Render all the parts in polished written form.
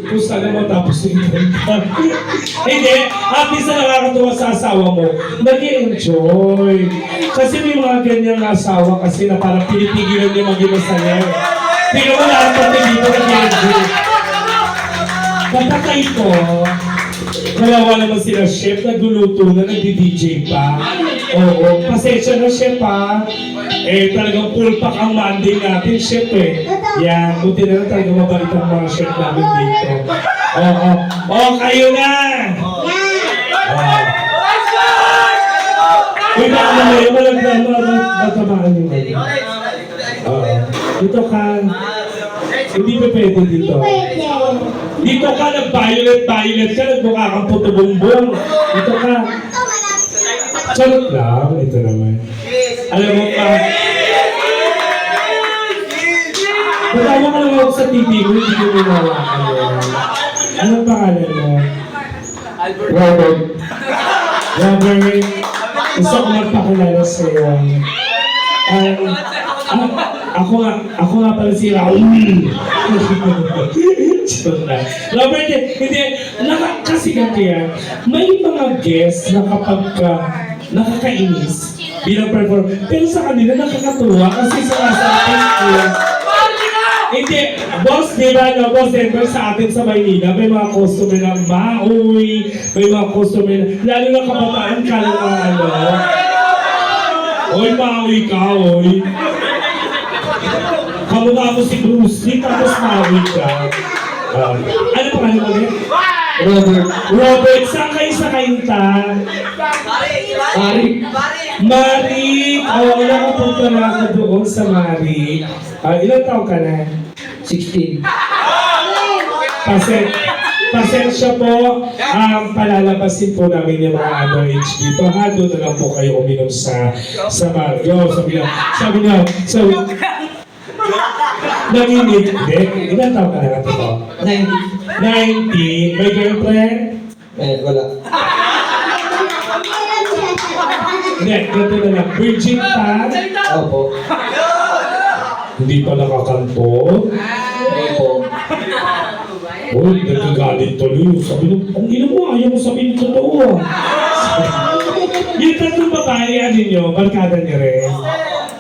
Kung sana matapos yung kanta. Hindi, at least na nakakatuwa sa asawa mo, nag-i-enjoy. Kasi may mga ganyang asawa kasi na parang pinipigilan niya maging masaya. Tingnan mo lahat pati dito nag-i-enjoy. Kapatay ko, kawawa naman sila chef, nagluluto na, nagdi-DJ pa. Oo, pasensya na chef ha. Eh, talagang full pack ang Monday natin, chef eh. Yan, buti na lang talaga mabalik ang mga chef namin dito. Oo, kayo na! Uy, baka naman yung matamaan yung dito ka. Hindi pa pwede dito. Dito ka, nag-violet ka, nagmukha kang puto-bumbong. Dito ka. Charot lang, ito naman. Alam mo pa, matama ka lang ako sa TV mo, hindi ko ginawa ka yun. Anong pangalan mo? Robert. Robert, gusto ko magpakilala sa'yo. Ako nga pala si Raul. Robert, hindi, kasi kaya, may mga guests na kapag nakakainis bilang performer, pero sa kanila nakakatuwa kasi sa atin ko. Hindi, boss, di ba, no, boss Denver, sa atin sa Maynila, may mga customer na maoy, may mga customer na, lalo na kabataan ka lang ano. Oy, maoy ka, oy. Kamukha mo si Bruce Lee, tapos maoy ka. Ano pa kayo mo Robert. Robert, saan kayo sa kainta? Marik! Nakapunta na ako doon sa Marik. Ilang taon ka na? 16. Pasensya po, palalabasin po namin yung mga underage dito. Doon na lang po kayo uminom sa Mario. Sabi niya, nanginig. Hindi, ilang taon ka na ito? 90. May girlfriend? Wala. Hindi, ganito na lang. Virgin pa? Opo. Hindi pa nakakanto? Opo. Uy, nagagalit tuloy. Sabi nung, ang ina mo, ayaw mo sabihin ng totoo. Yung tatlong babae, ano nyo, barkada nyo rin?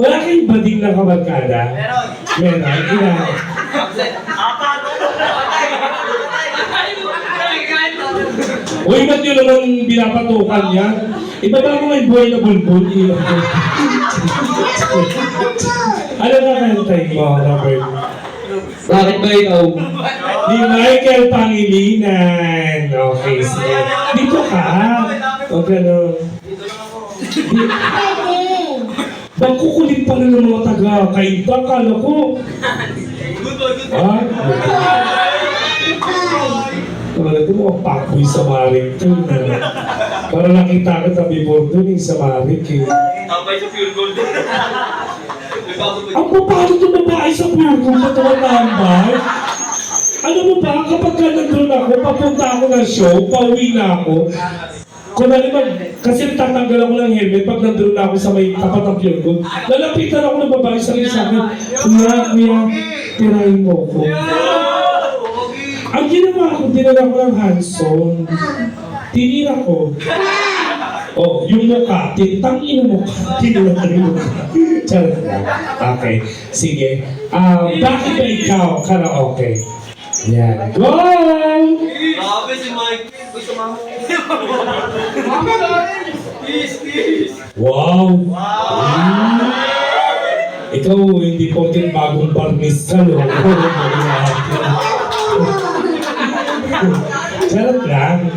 Wala kayong bading na kabarkada? Meron. Ina. Uy, ba't nyo naman binapatukan yan? Ibaba mo may buhay na bulbul. Ano na kantay mo, Robert? Bakit ba ikaw? Ni Michael Pangilinan. Okay, sige. Dito ka. O gano'n. Bangkukulit pa rin ng mga taga-kainta. Kala ko. Ha? Kala ko mga pakboy sa Marik to. Para nakita ka tabi mo doon sa Marik eh. Tambay sa pure gold. Ang papalo ito babae sa pure gold na tumatambay. Alam mo ba, kapag ka nandun ako, papunta ako ng show, pauwi na ako. Kung naman, kasi tatanggal ako ng helmet pag nandun na ako sa may tapat ng pure gold. Lalapitan ako ng babae sa akin, kuya, tirahin mo ko. Ang ginawa ko, dinala ko ng Hanson. Tinira ko. Oh, yung mukha, tintangin ang mukha. Tinira ko yung mukha. Charot lang. Okay, sige. Bakit ba ikaw karaoke? Yan. Go! Grabe si Mike. Uy, sumama. Please. Wow! Ikaw, hindi po din bagong barnis ka, no? Charot lang.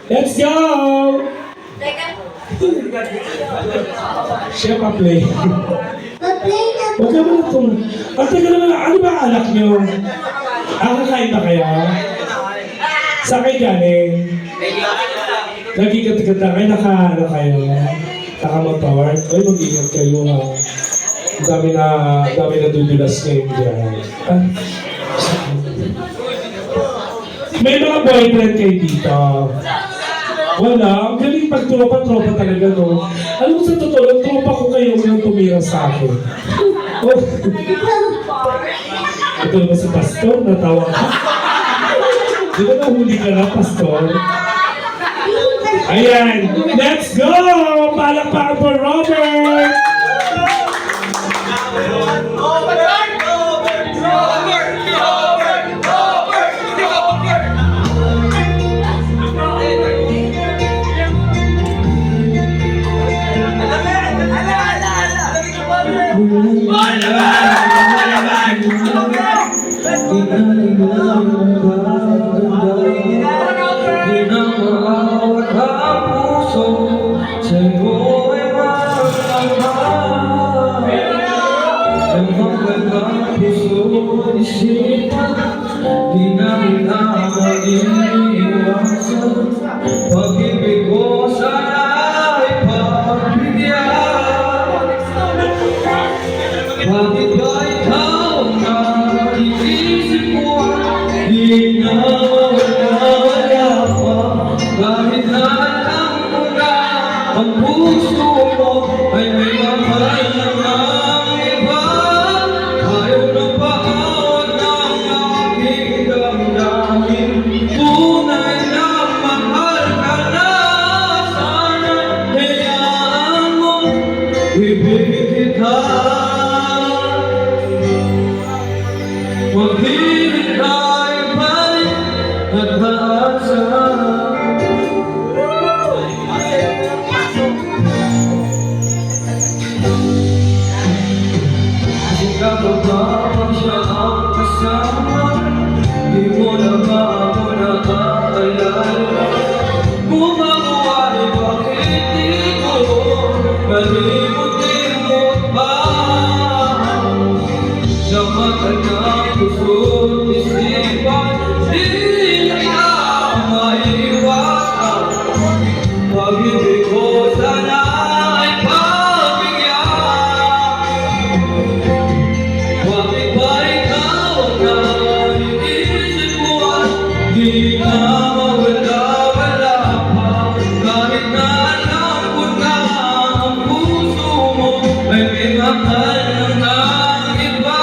Let's go! Siya pa-play. Huwag ka muna ito. Ang taga naman, ano ba alak nyo? Kakain ba kayo? Saan kayo galing? Nagkikat-kata kayo, naka-ano kayo? Naka-mag-power? Ay, mag-ingat kayo ha. Ang dami na dudulas ngayon dyan. May mga boyfriend kayo dito. Wala. Ang galing pag tropa talaga, no? Alam mo sa totoo lang, tropa ko kayo nang tumira sa akin. Oh. Ito naman si Pastor, natawa ka. Di ba nahuli ka na, Pastor? Ayan, let's go! Palakpakan for Robert! Pinamawat ang puso sa'yo'y malamang. Ang magandang puso isipan, di namin na maiiwasan. Pag-ibig ko sana'y pagbigyan. Bakit ba ikaw na iisip ko? Di na mawala pa. Kahit na alam ko na ang puso mo ay may mahal ng iba. Ayaw na paawat ng aking damdamin. Tunay na mahal ka na. Sana hayaan mo ibigin kita. Maghihintay pa rin at aasa. Ikaw ba pag siya ang kasama? Di mo na ba ako nakaalala? Bumabuhay bakit di ko malimot-limot ba? Sa mata ng puso't isipan, di na maiiwasan. Pag-ibig ko sana ay pagbigyan. Bakit ba ikaw na iisip mo at di na mawala-wala pa? Kahit na alam ko na ang puso mo ay may mahal ng iba.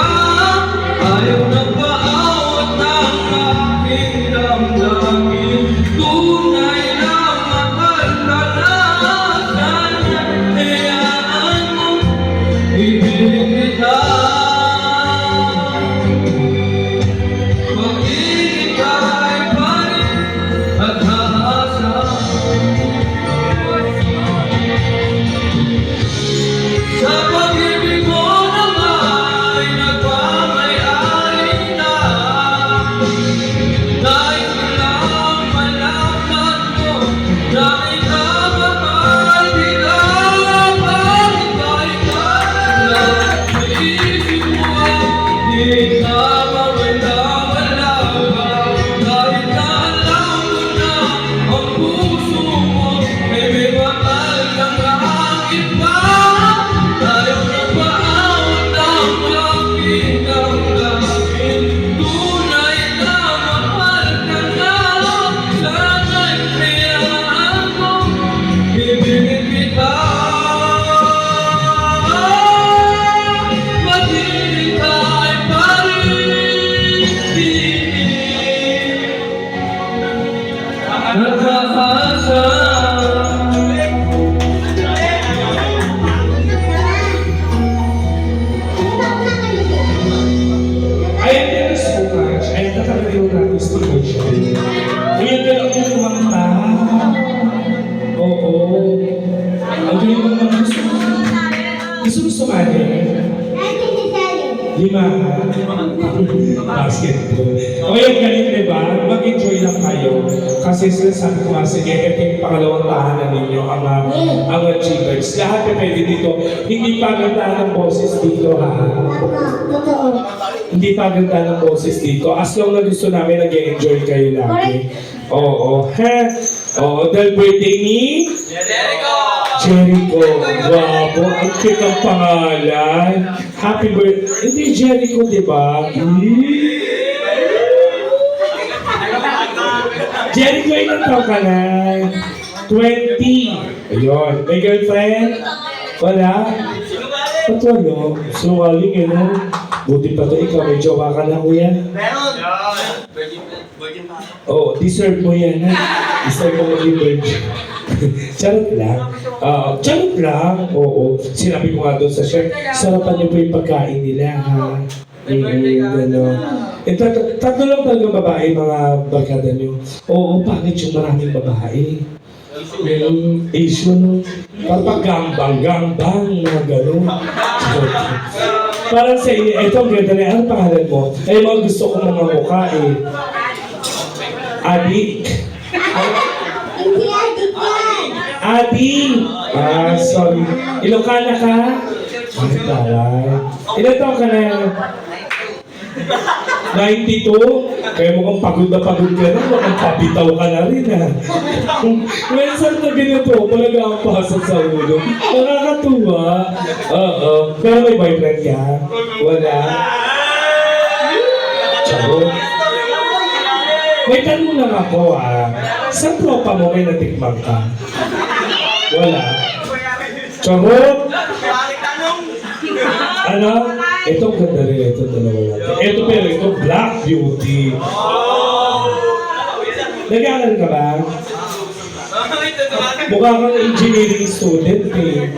Ayaw na paawat ng aking damdamin. Tunay na mahal ka na. Sana hayaan mo ibigin kita. Maghihintay pa rin at aasa. Sa pag-ibig mo naman ay nagmamayari na. Nais ko lang malaman mo na ikamahal kita. Bakit ba ikaw na naisip mo di ka mawala-wala pa? Kahit na alam ko na ang puso mo ay may mahal kang iba. Ayaw na paawat ng aking damdamin. Tunay na mahal ka na. Sana'y hayaan mo ibigin kita. Maghihintay pa rin at aasa. Ayan, thank you so much. Ayan, tatagawin natin sa station. Ayan, galing mo kumanta. Oo. Ang galing mo naman. Gusto mo sumali? Lima. Basketball. O yan, galing diba? Mag-enjoy lang kayo. Kasi sinasabi ko nga, sige, ito yung pangalawang tahanan ninyo, ang achievers. Lahat na pwede dito. Hindi pa ganda ng boses dito, ha? Hindi pa ganda ng boses dito. As long na gusto namin, nag-enjoy kayo lagi. Oo, ha? Oo, dahil birthday ni Jericho. Wow, ang cute ang pangalan. Happy birthday. Hindi Jericho, di ba? Jericho, ilan taon ka na? 20. Ayun. May girlfriend? Wala? Ba't wala? Sinungaling, eh, no? Buti pa to ikaw. May jowa ka na, kuya? Meron! Virgin pa. Oh, deserve mo yan, ha? Deserve mo maging virgin. Charot lang. Charot lang. Oo. Sinabi ko nga doon sa chef, sarapan niyo po yung pagkain nila, ha? Gano'n. Tatlo lang talaga babae, mga barkada niyo. Oo, bakit yung maraming babae? Issue, no? Parang pag-gambang, mga gano'n. Parang sa inyo, eto ang ganda na, ano pangalan mo? Eh, mga gusto ko mga mukha, eh. Adik. Hindi adik yan. Adi! Sorry. Ilocana ka? Ay, taray. Ilan taon ka na? 92? Kaya mukhang pagod ka na, mukhang pabitaw ka na rin, ha? Minsan na ganito, talaga ang pasok sa ulo. Nakakatuwa. Oo. Pero may boyfriend ka? Wala? Charot. May tanong lang ako, sa tropa mo may natikmang ka? Wala. Charot! Ano? Ito ang ganda rin, ito dalawa natin. Ito pero ito Black Beauty. Nag-aaral ka ba? Mukha kang engineering student eh.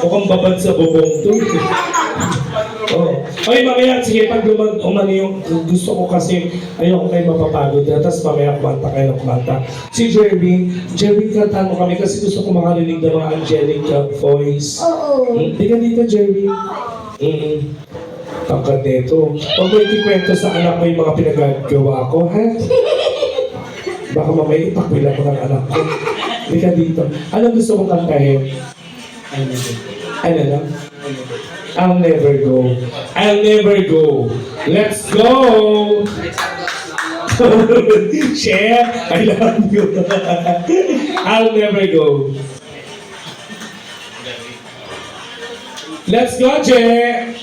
Mukhang babad sa bubong to. Oh. Okay, mamaya, sige, pag umano yung gusto ko kasi ayoko kayo mapapagod na, tapos mamaya kumanta kayo ng kumanta. Si Jervin, kantahan mo kami kasi gusto ko makarinig ng mga angelic voice. Oo. Di ka dito, Jervin? Tangkad nito. Huwag mo ikikwento sa anak mo yung mga pinagagawa ko, ha? Baka mamaya ipakwila ko ng anak ko. Di ka dito. Ano gusto mong kantahin? Ano lang? I'll never go. I'll never go. Let's go! Chef, I love you. I'll never go. Let's go, Chef!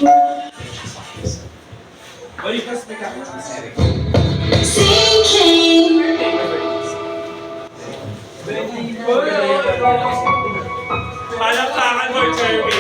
Sinking. Palakpakan mo, Jeremy.